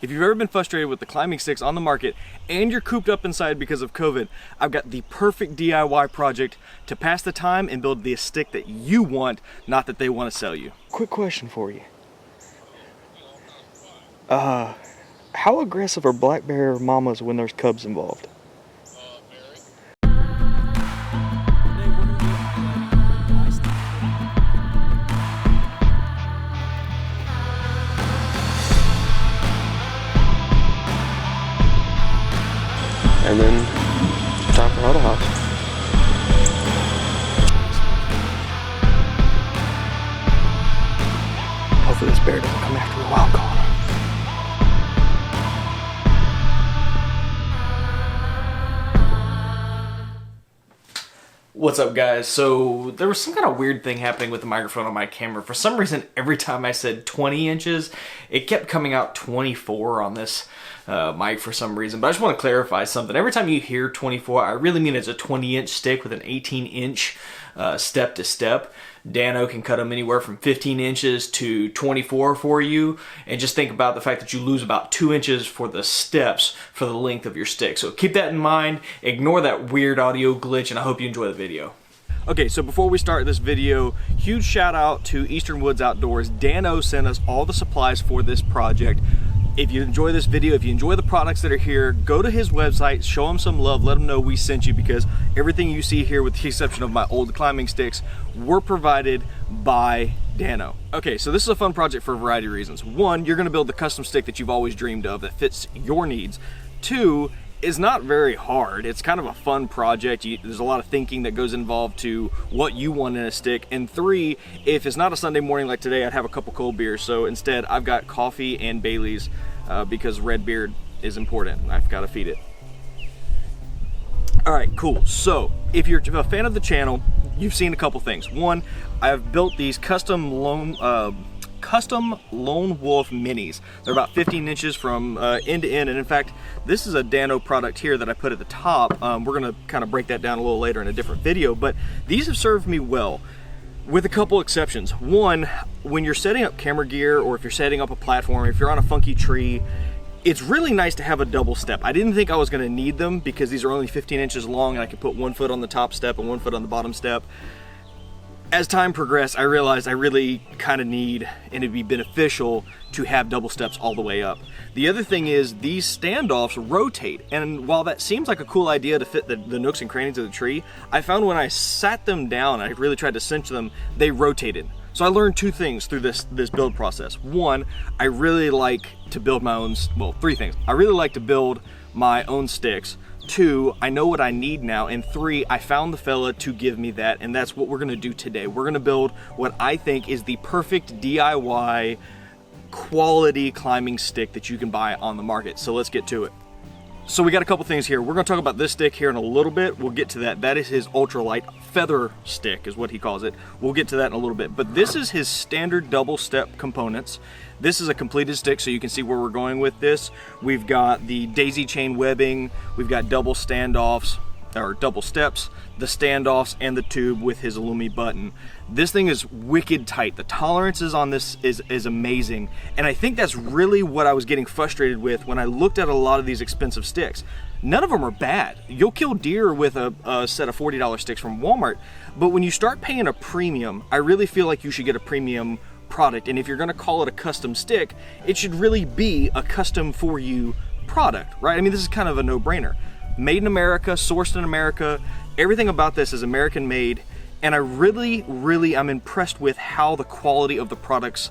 If you've ever been frustrated with the climbing sticks on the market and you're cooped up inside because of COVID, I've got the perfect DIY project to pass the time and build the stick that you want, not that they want to sell you. Quick question for you. How aggressive are black bear mamas when there's cubs involved? And then time for huddle house. Hopefully this bear doesn't come after a wild call. What's up, guys? So there was some kind of weird thing happening with the microphone on my camera. For some reason, every time I said 20 inches, it kept coming out 24 on this mic for some reason. But I just want to clarify something. Every time you hear 24, I really mean it's a 20-inch stick with an 18-inch step to step. DanO can cut them anywhere from 15 inches to 24 for you. And just think about the fact that you lose about 2 inches for the steps for the length of your stick. So keep that in mind. Ignore that weird audio glitch, and I hope you enjoy the video. Okay, so before we start this video, huge shout out to Eastern Woods Outdoors. DanO sent us all the supplies for this project. If you enjoy this video, if you enjoy the products that are here, go to his website, show him some love, let him know we sent you, because everything you see here, with the exception of my old climbing sticks, were provided by DanO. Okay, so this is a fun project for a variety of reasons. One, you're gonna build the custom stick that you've always dreamed of that fits your needs. Two, it's not very hard. It's kind of a fun project. There's a lot of thinking that goes involved to what you want in a stick. And three, if it's not a Sunday morning like today, I'd have a couple cold beers. So instead, I've got coffee and Bailey's because red beard is important. I've got to feed it. All right, cool. So if you're a fan of the channel, you've seen a couple things. One, I've built these custom lone wolf minis. They're about 15 inches from end to end, and in fact this is a DanO product here that I put at the top. We're gonna kind of break that down a little later in a different video, but these have served me well with a couple exceptions. One, when you're setting up camera gear, or if you're setting up a platform, if you're on a funky tree, it's really nice to have a double step. I didn't think I was gonna need them because these are only 15 inches long and I can put 1 foot on the top step and 1 foot on the bottom step. As time progressed, I realized I really kind of need, and it'd be beneficial to have double steps all the way up. The other thing is these standoffs rotate, and while that seems like a cool idea to fit the nooks and crannies of the tree, I found when I sat them down, I really tried to cinch them, they rotated. So I learned two things through this build process. One, I really like to build my own, well, three things. I really like to build my own sticks. Two, I know what I need now. And three, I found the fella to give me that, and that's what we're gonna do today. We're gonna build what I think is the perfect DIY quality climbing stick that you can buy on the market. So let's get to it. So we got a couple things here. We're gonna talk about this stick here in a little bit. We'll get to that. That is his ultralight Featherstick is what he calls it. We'll get to that in a little bit. But this is his standard double step components. This is a completed stick, so you can see where we're going with this. We've got the daisy chain webbing. We've got double standoffs, or double steps, the standoffs, and the tube with his Illumi button. This thing is wicked tight. The tolerances on this is amazing. And I think that's really what I was getting frustrated with when I looked at a lot of these expensive sticks. None of them are bad. You'll kill deer with a set of $40 sticks from Walmart, but when you start paying a premium, I really feel like you should get a premium product. And if you're gonna call it a custom stick, it should really be a custom for you product, right? I mean, this is kind of a no-brainer. Made in America, sourced in America, everything about this is American made, and I really am impressed with how the quality of the products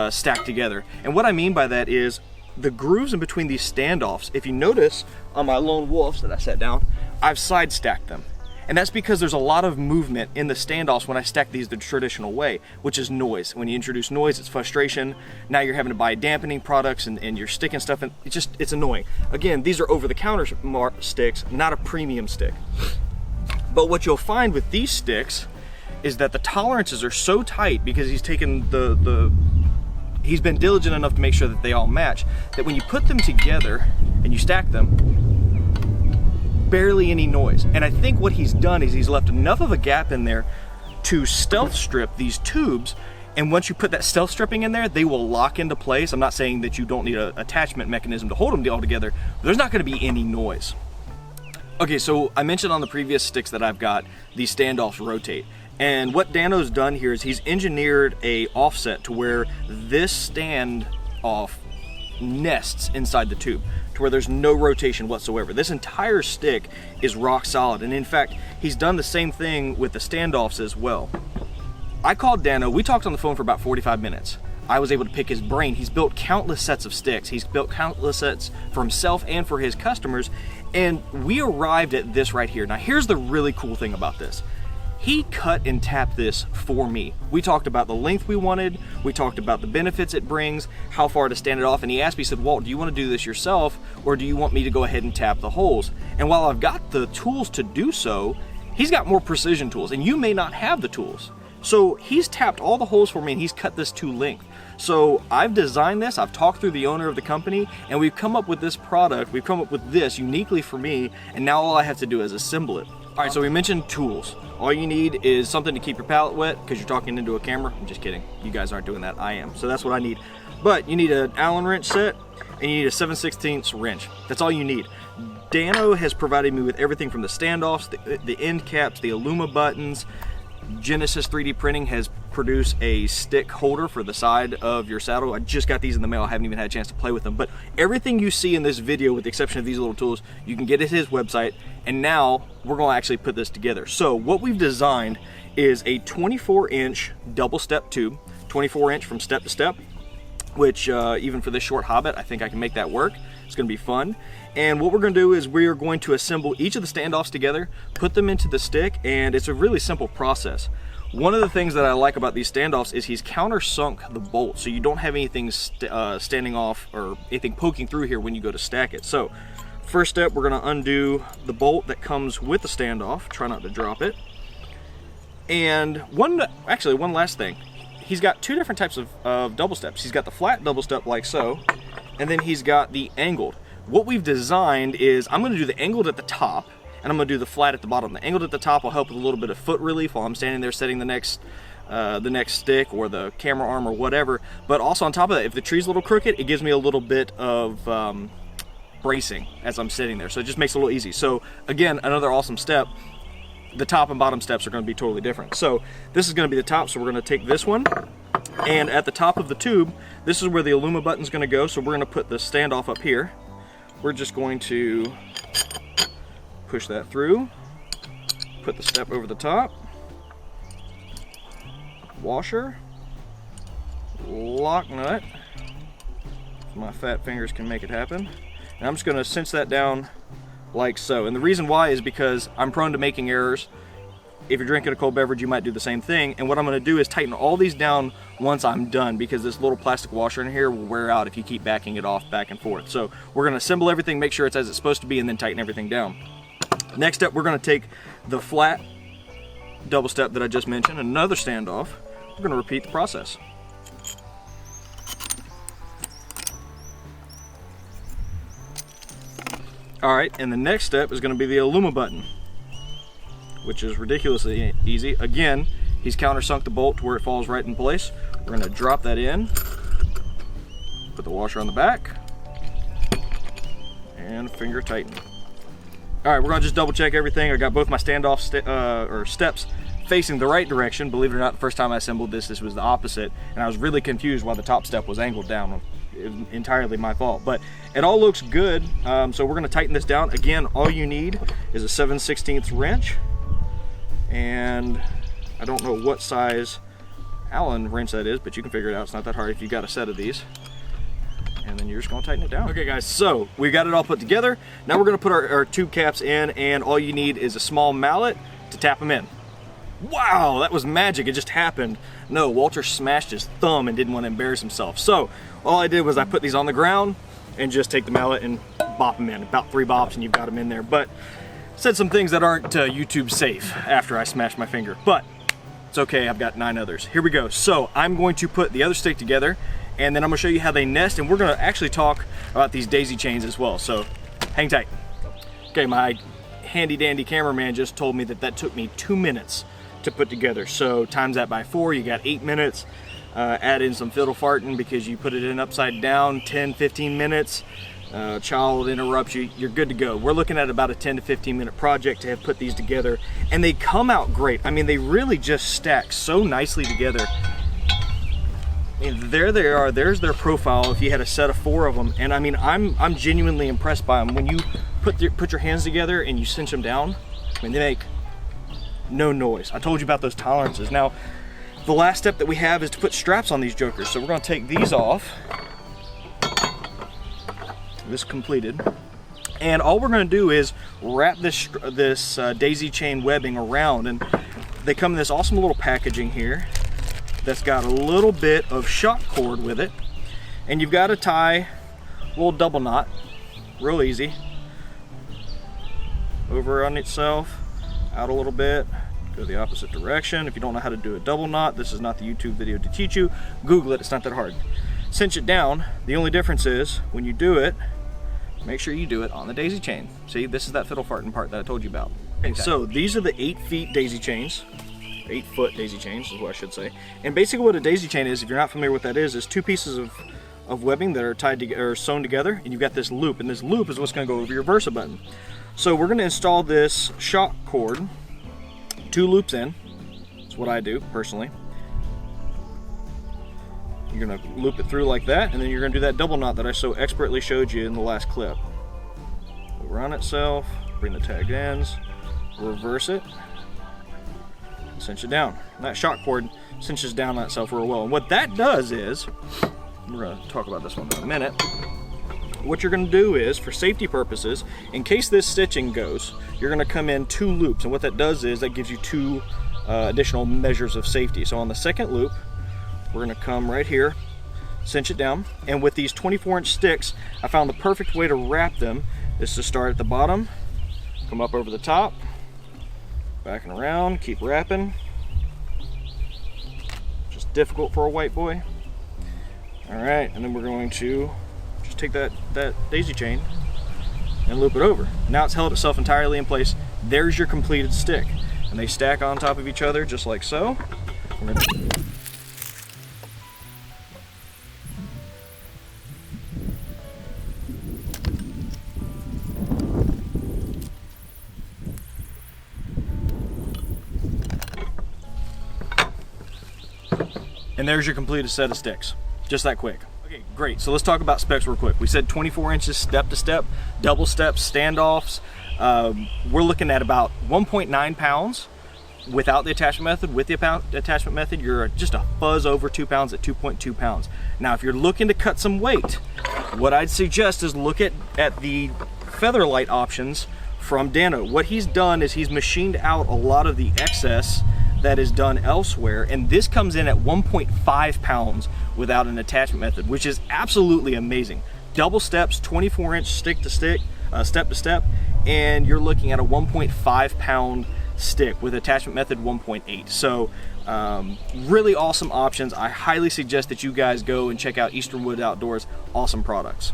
stack together. And what I mean by that is the grooves in between these standoffs. If you notice on my lone wolves that I set down, I've side stacked them. And that's because there's a lot of movement in the standoffs when I stack these the traditional way, which is noise. When you introduce noise, it's frustration. Now you're having to buy dampening products and you're sticking stuff in. It's annoying. Again, these are over-the-counter sticks, not a premium stick. But what you'll find with these sticks is that the tolerances are so tight because he's taken he's been diligent enough to make sure that they all match, that when you put them together and you stack them, barely any noise. And I think what he's done is he's left enough of a gap in there to stealth strip these tubes And once you put that stealth stripping in there, they will lock into place. I'm not saying that you don't need an attachment mechanism to hold them all together, but there's not gonna be any noise. Okay, so I mentioned on the previous sticks that I've got, these standoffs rotate. And what DanO's done here is he's engineered a offset to where this standoff nests inside the tube, to where there's no rotation whatsoever. This entire stick is rock solid, and in fact, he's done the same thing with the standoffs as well. I called DanO, we talked on the phone for about 45 minutes. I was able to pick his brain. He's built countless sets of sticks. He's built countless sets for himself and for his customers, and we arrived at this right here. Now here's the really cool thing about this. He cut and tapped this for me. We talked about the length we wanted, we talked about the benefits it brings, how far to stand it off, and he asked me, he said, Walt, do you want to do this yourself, or do you want me to go ahead and tap the holes? And while I've got the tools to do so, he's got more precision tools, and you may not have the tools. So he's tapped all the holes for me, and he's cut this to length. So I've designed this, I've talked through the owner of the company, and we've come up with this product, we've come up with this uniquely for me, and now all I have to do is assemble it. All right, so we mentioned tools. All you need is something to keep your pallet wet because you're talking into a camera. I'm just kidding. You guys aren't doing that. I am. So that's what I need. But you need an Allen wrench set and you need a 7/16 wrench. That's all you need. DanO has provided me with everything from the standoffs, the end caps, the Illuma buttons. Genesis 3D Printing has produced a stick holder for the side of your saddle. I just got these in the mail. I haven't even had a chance to play with them. But everything you see in this video, with the exception of these little tools, you can get at his website. And now we're going to actually put this together. So what we've designed is a 24-inch double step tube, 24-inch from step to step, which even for this short hobbit, I think I can make that work. It's going to be fun. And what we're going to do is we are going to assemble each of the standoffs together, put them into the stick, and it's a really simple process. One of the things that I like about these standoffs is he's countersunk the bolt, so you don't have anything standing off or anything poking through here when you go to stack it. So first step, we're going to undo the bolt that comes with the standoff. Try not to drop it. And one last thing. He's got two different types of double steps. He's got the flat double step like so, and then he's got the angled. What we've designed is I'm going to do the angled at the top, and I'm going to do the flat at the bottom. The angled at the top will help with a little bit of foot relief while I'm standing there setting the next stick or the camera arm or whatever. But also on top of that, if the tree's a little crooked, it gives me a little bit of bracing as I'm sitting there. So it just makes it a little easy. So again, another awesome step. The top and bottom steps are going to be totally different. So this is going to be the top, so we're going to take this one, and at the top of the tube, this is where the Illuma button is going to go. So we're going to put the standoff up here. We're just going to push that through, put the step over the top, washer, lock nut, my fat fingers can make it happen, and I'm just going to cinch that down like so. And the reason why is because I'm prone to making errors. If you're drinking a cold beverage, you might do the same thing. And what I'm going to do is tighten all these down once I'm done, because this little plastic washer in here will wear out if you keep backing it off back and forth. So we're going to assemble everything, make sure it's as it's supposed to be, and then tighten everything down. Next up, we're going to take the flat double step that I just mentioned, another standoff. We're going to repeat the process. All right, and the next step is going to be the Illuma button, which is ridiculously easy. Again, he's countersunk the bolt to where it falls right in place. We're going to drop that in, put the washer on the back, and finger tighten. All right, we're going to just double check everything. I got both my standoff steps facing the right direction. Believe it or not, the first time I assembled this was the opposite, and I was really confused why the top step was angled down. It was entirely my fault, but it all looks good. So we're going to tighten this down. Again, all you need is a 7/16 wrench, and I don't know what size Allen wrench that is, but you can figure it out. It's not that hard if you've got a set of these. And then you're just going to tighten it down. Okay guys, so we got it all put together. Now we're going to put our tube caps in, and all you need is a small mallet to tap them in. Wow, that was magic. It just happened. No, Walter smashed his thumb and didn't want to embarrass himself. So all I did was I put these on the ground and just take the mallet and bop them in. About 3 bops and you've got them in there. But said some things that aren't YouTube safe after I smashed my finger. But it's okay, I've got 9 others. Here we go. So I'm going to put the other stick together, and then I'm going to show you how they nest, and we're going to actually talk about these daisy chains as well. So hang tight. Okay, my handy dandy cameraman just told me that that took me 2 minutes to put together. So times that by 4, you got 8 minutes. Add in some fiddle farting because you put it in upside down, 10-15 minutes. Child interrupts you, you're good to go. We're looking at about a 10 to 15 minute project to have put these together, and they come out great. I mean, they really just stack so nicely together. And there they are, there's their profile if you had a set of 4 of them. And I mean, I'm genuinely impressed by them. When you put your hands together and you cinch them down, I mean, they make no noise. I told you about those tolerances. Now, the last step that we have is to put straps on these jokers. So we're gonna take these off. This completed, and all we're going to do is wrap this daisy chain webbing around, and they come in this awesome little packaging here that's got a little bit of shock cord with it, and you've got to tie a little double knot, real easy, over on itself, out a little bit, go the opposite direction. If you don't know how to do a double knot, this is not the YouTube video to teach you. Google it, it's not that hard. Cinch it down. The only difference is when you do it, make sure you do it on the daisy chain. See, this is that fiddle farting part that I told you about. Okay. So these are the 8 feet daisy chains, 8 foot daisy chains is what I should say. And basically what a daisy chain is, if you're not familiar with what that is 2 pieces of webbing that are tied together or sewn together, and you've got this loop, and this loop is what's going to go over your Versa button. So we're going to install this shock cord, 2 loops in. That's what I do personally. You're going to loop it through like that, and then you're going to do that double knot that I so expertly showed you in the last clip. Over on itself, bring the tagged ends, reverse it, and cinch it down. And that shock cord cinches down on itself real well. And what that does is, we're going to talk about this one in a minute, what you're going to do is, for safety purposes, in case this stitching goes, you're going to come in 2 loops, and what that does is that gives you 2 additional measures of safety. So on the second loop, we're going to come right here, cinch it down, and with these 24-inch sticks, I found the perfect way to wrap them is to start at the bottom, come up over the top, back and around, keep wrapping. Just difficult for a white boy. All right, and then we're going to just take that daisy chain and loop it over. Now it's held itself entirely in place. There's your completed stick, and they stack on top of each other just like so. And there's your completed set of sticks. Just that quick. Okay, great. So let's talk about specs real quick. We said 24 inches step to step, double steps, standoffs. We're looking at about 1.9 pounds without the attachment method. With the attachment method, you're just a fuzz over 2 pounds at 2.2 pounds. Now, if you're looking to cut some weight, what I'd suggest is look at the Featherlight options from DanO. What he's done is he's machined out a lot of the excess that is done elsewhere, and this comes in at 1.5 pounds without an attachment method, which is absolutely amazing. Double steps, 24-inch stick to stick, step to step, and you're looking at a 1.5 pound stick with attachment method 1.8. So really awesome options. I highly suggest that you guys go and check out Eastern Wood Outdoors. Awesome products.